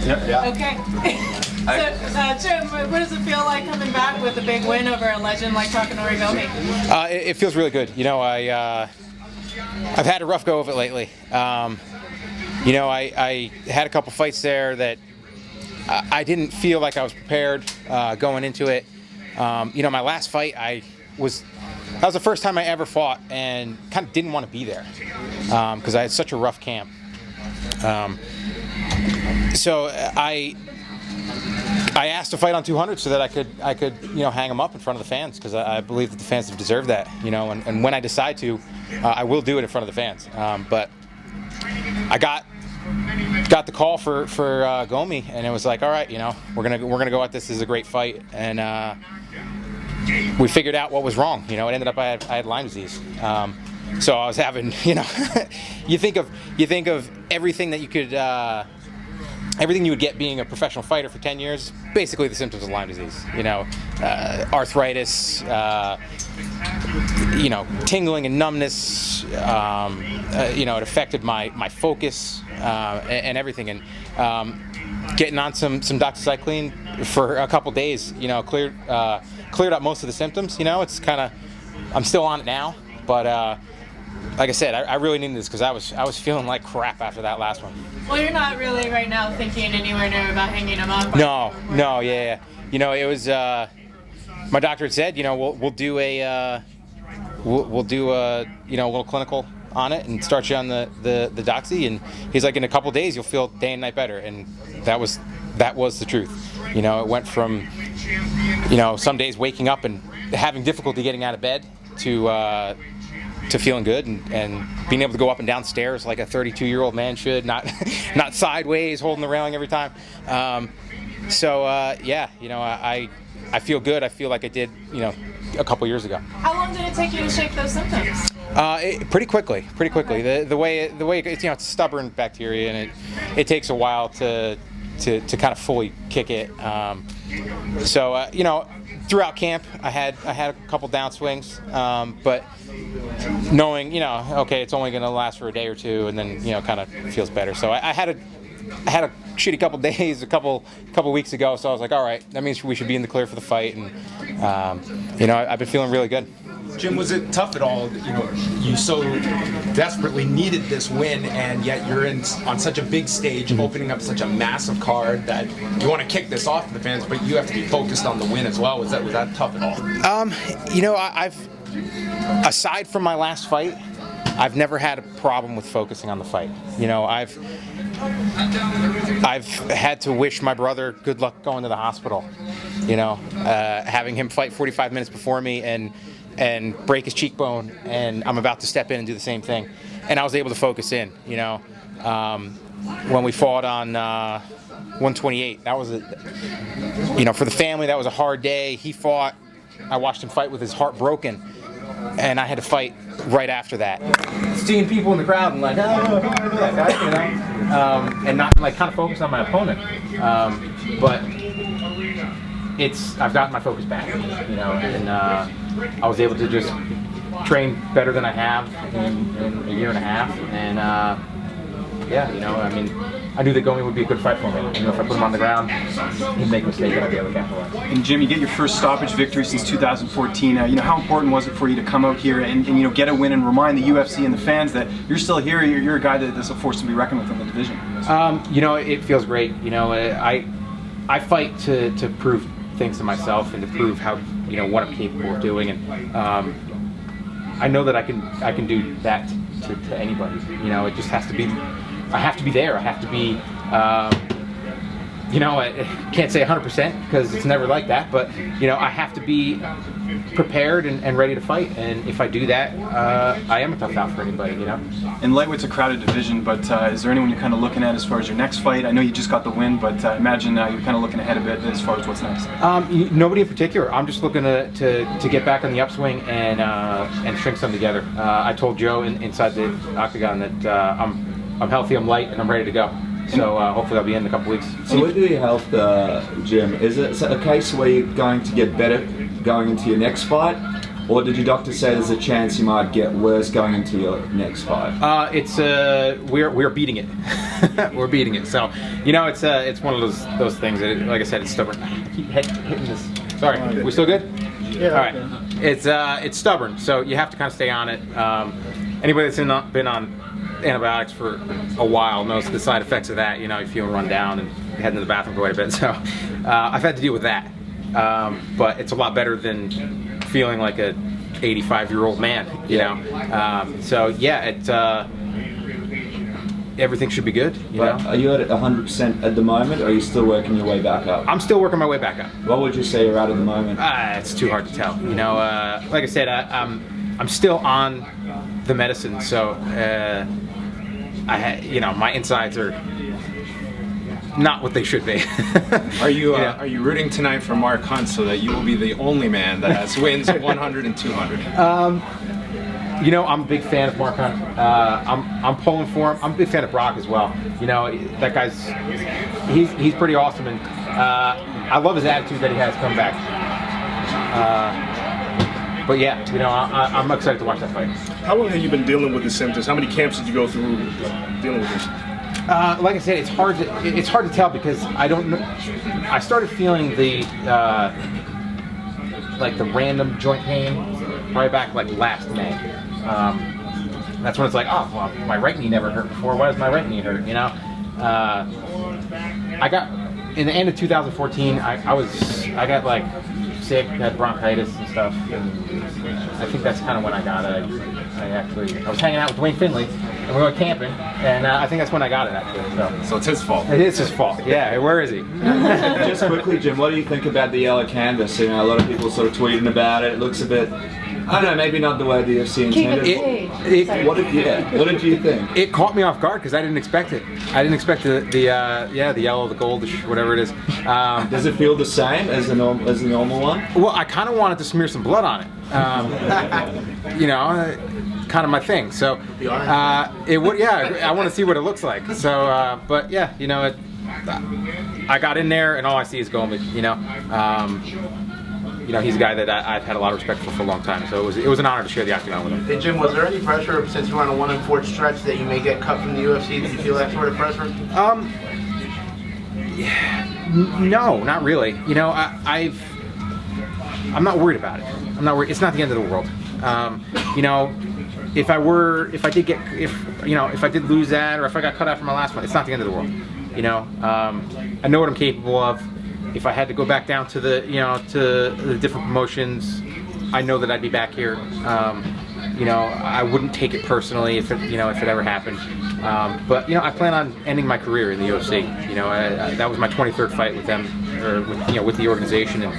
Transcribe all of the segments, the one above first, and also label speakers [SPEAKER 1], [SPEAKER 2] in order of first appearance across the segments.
[SPEAKER 1] Yeah.
[SPEAKER 2] Okay. So, Jim, what does it feel like coming back with a big win over a legend like Takanori Gomi?
[SPEAKER 1] It feels really good. You know, I've had a rough go of it lately. You know, I had a couple fights there that I didn't feel like I was prepared going into it. You know, my last fight, that was the first time I ever fought and kind of didn't want to be there because I had such a rough camp. So I asked to fight on 200 so that I could you know, hang them up in front of the fans because I believe that the fans have deserved that. You know, and when I decide to, I will do it in front of the fans. But I got the call for Gomi, and it was like, all right, you know, we're gonna go at this. This is a great fight, and we figured out what was wrong. You know, it ended up I had Lyme disease. So I was having, you know, you think of everything that you could, everything you would get being a professional fighter for 10 years, basically the symptoms of Lyme disease. You know, arthritis, you know, tingling and numbness. You know, it affected my focus and everything. And getting on some doxycycline for a couple days, you know, cleared up most of the symptoms. You know, it's kind of, I'm still on it now, but. Like I said, I really needed this because I was feeling like crap after that last one.
[SPEAKER 2] Well, you're not really right now thinking anywhere near about hanging him up.
[SPEAKER 1] No, yeah. You know, it was my doctor had said, you know, we'll do a you know, a little clinical on it and start you on the doxy, and he's like, in a couple days you'll feel day and night better, and that was the truth. You know, it went from, you know, some days waking up and having difficulty getting out of bed to feeling good and being able to go up and down stairs like a 32-year-old man should, not sideways holding the railing every time. Yeah, you know, I feel good. I feel like I did, you know, a couple years ago.
[SPEAKER 2] How long did it take you to shake those symptoms?
[SPEAKER 1] Pretty quickly.
[SPEAKER 2] Okay.
[SPEAKER 1] The way it's, you know, it's stubborn bacteria, and it takes a while to kind of fully kick it. You know, throughout camp, I had a couple downswings, but knowing, you know, okay, it's only going to last for a day or two, and then, you know, kind of feels better. So I had a shitty couple days a couple weeks ago, so I was like, all right, that means we should be in the clear for the fight, and you know, I've been feeling really good.
[SPEAKER 3] Jim, was it tough at all? You know, you so desperately needed this win, and yet you're on such a big stage, opening up such a massive card that you want to kick this off to the fans, but you have to be focused on the win as well. Was that tough at all?
[SPEAKER 1] You know, aside from my last fight, I've never had a problem with focusing on the fight. You know, I've had to wish my brother good luck going to the hospital. You know, having him fight 45 minutes before me and break his cheekbone, and I'm about to step in and do the same thing. And I was able to focus in, you know. When we fought on 128, that was you know, for the family, that was a hard day. He fought, I watched him fight with his heart broken, and I had to fight right after that. Seeing people in the crowd and like, oh, that guy, you know, and not like kind of focus on my opponent. But I've gotten my focus back, you know, and I was able to just train better than I have in a year and a half, and yeah, you know, I mean, I knew that Gomi would be a good fight for me. You know, if I put him on the ground, he'd make a mistake and I'd be able to capitalize.
[SPEAKER 4] And Jim, you get your first stoppage victory since 2014. You know, how important was it for you to come out here and you know, get a win and remind the UFC and the fans that you're still here? You're a guy that's a force to be reckoned with in the division.
[SPEAKER 1] You know, it feels great. You know, I fight to prove things to myself and to prove how, you know, what I'm capable of doing, and I know that I can do that to anybody. You know, it just has to be. I have to be there. I have to be, you know, I can't say 100% because it's never like that, but, you know, I have to be prepared and ready to fight. And if I do that, I am a tough out for anybody, you know.
[SPEAKER 4] And lightweight's a crowded division, but is there anyone you're kind of looking at as far as your next fight? I know you just got the win, but imagine you're kind of looking ahead a bit as far as what's next.
[SPEAKER 1] Nobody in particular. I'm just looking to get back on the upswing and string something together. I told Joe inside the octagon that I'm healthy, I'm light, and I'm ready to go. So hopefully I'll be in a couple weeks.
[SPEAKER 5] So with your health, Jim, is it a case where you're going to get better going into your next fight? Or did your doctor say there's a chance you might get worse going into your next fight?
[SPEAKER 1] We're beating it. we're beating it. So, you know, it's one of those things that, like I said, it's stubborn. I keep hitting this. Sorry, we still good?
[SPEAKER 6] Yeah.
[SPEAKER 1] All right. It's stubborn, so you have to kind of stay on it. Anybody that's been on antibiotics for a while knows the side effects of that. You know, you feel run down and head into the bathroom quite a bit. So I've had to deal with that, but it's a lot better than feeling like a 85-year-old man. You know, so yeah, everything should be good. You know?
[SPEAKER 5] Are you at 100% at the moment, or are you still working your way back up?
[SPEAKER 1] I'm still working my way back up.
[SPEAKER 5] What would you say you're at the moment?
[SPEAKER 1] It's too hard to tell. You know, like I said, I'm still on the medicine, so you know, my insides are not what they should be.
[SPEAKER 3] Are you rooting tonight for Mark Hunt so that you will be the only man that has wins at 100 and 200?
[SPEAKER 1] You know, I'm a big fan of Mark Hunt. I'm pulling for him. I'm a big fan of Brock as well. You know, that guy's he's pretty awesome, and I love his attitude that he has come back. But yeah, you know, I'm excited to watch that fight.
[SPEAKER 6] How long have you been dealing with the symptoms? How many camps did you go through dealing with this?
[SPEAKER 1] Like I said, it's hard to tell because I don't know. I started feeling the like the random joint pain probably back like last May. That's when it's like, oh, well, my right knee never hurt before. Why does my right knee hurt? You know, I got in the end of 2014. I got like sick, had bronchitis and stuff. And I think that's kind of when I got it. I was hanging out with Dwayne Finley and we were camping, and I think that's when I got it actually. So
[SPEAKER 3] it's his fault.
[SPEAKER 1] It is his fault. Yeah. Where is he?
[SPEAKER 5] Just quickly, Jim, what do you think about the yellow canvas? You know, a lot of people sort of tweeting about it. It looks a bit, I don't know, maybe not the way the UFC intended. What did you think?
[SPEAKER 1] It caught me off guard because I didn't expect it. I didn't expect the yellow, the goldish, whatever it is.
[SPEAKER 5] Does it feel the same as the normal one?
[SPEAKER 1] Well, I kind of wanted to smear some blood on it. You know, kind of my thing. So it would. Yeah, I want to see what it looks like. So, but yeah, you know, I got in there and all I see is Gomi. You know, he's a guy that I've had a lot of respect for a long time, so it was an honor to share the octagon with him.
[SPEAKER 7] Hey Jim, was there any pressure since you're on a 1-4 stretch that you may get cut from the UFC? Did you feel that sort of pressure?
[SPEAKER 1] No, not really. You know, I'm not worried about it. I'm not worried. It's not the end of the world. You know, if I did lose that, or if I got cut out from my last one, it's not the end of the world. You know, I know what I'm capable of. If I had to go back down to the different promotions, I know that I'd be back here. You know, I wouldn't take it personally if it ever happened. But you know, I plan on ending my career in the UFC. You know, that was my 23rd fight with them, or with the organization, and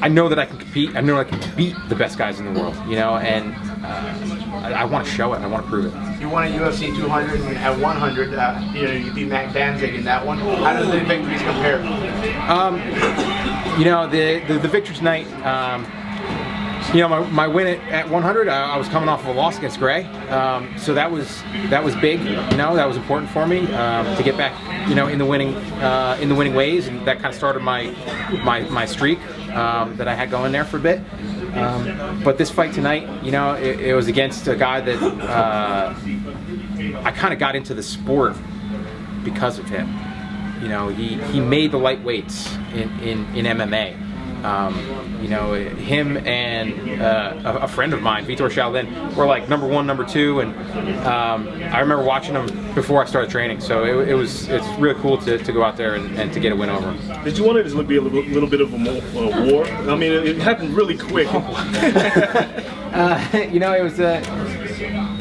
[SPEAKER 1] I know that I can compete. I know I can beat the best guys in the world. You know, and I want to show it. I want to prove it.
[SPEAKER 7] You won at UFC 200 and at 100. You beat Matt Danzig in that one. How does the victories compare?
[SPEAKER 1] You know, the victory tonight. You know, my win at 100, I was coming off of a loss against Gray, so that was big. You know, that was important for me to get back, you know, in the winning ways, and that kind of started my streak that I had going there for a bit. But this fight tonight, you know, it was against a guy that I kind of got into the sport because of him. You know, he made the lightweights in MMA. You know, him and a friend of mine, Vitor Shaolin, were like number 1, number 2, and I remember watching them before I started training. So it's really cool to go out there and to get a win over him.
[SPEAKER 6] Did you want it to be a little bit of a war? I mean, it happened really quick.
[SPEAKER 1] You know, it was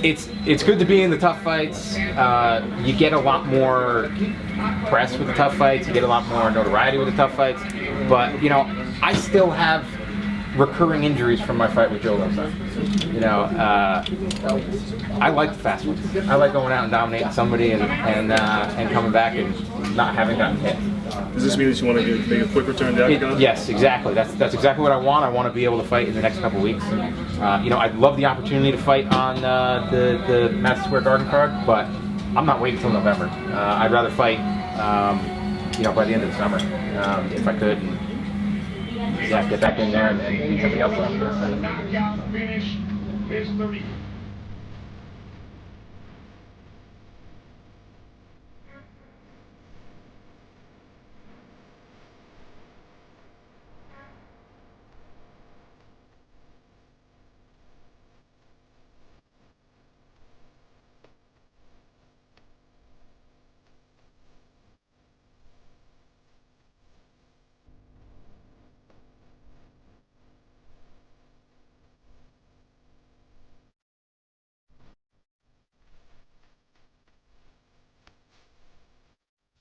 [SPEAKER 1] it's good to be in the tough fights. You get a lot more press with the tough fights. You get a lot more notoriety with the tough fights. But you know, I still have recurring injuries from my fight with Joe Losa. You know, I like the fast ones. I like going out and dominating somebody and coming back and not having gotten hit.
[SPEAKER 6] Does this mean that you want to make a quick return to Octagon?
[SPEAKER 1] Yes, exactly. That's exactly what I want. I want to be able to fight in the next couple of weeks. You know, I'd love the opportunity to fight on the Madison Square Garden card, but I'm not waiting until November. I'd rather fight, you know, by the end of the summer, if I could. Yeah, get back in there and beat somebody else up.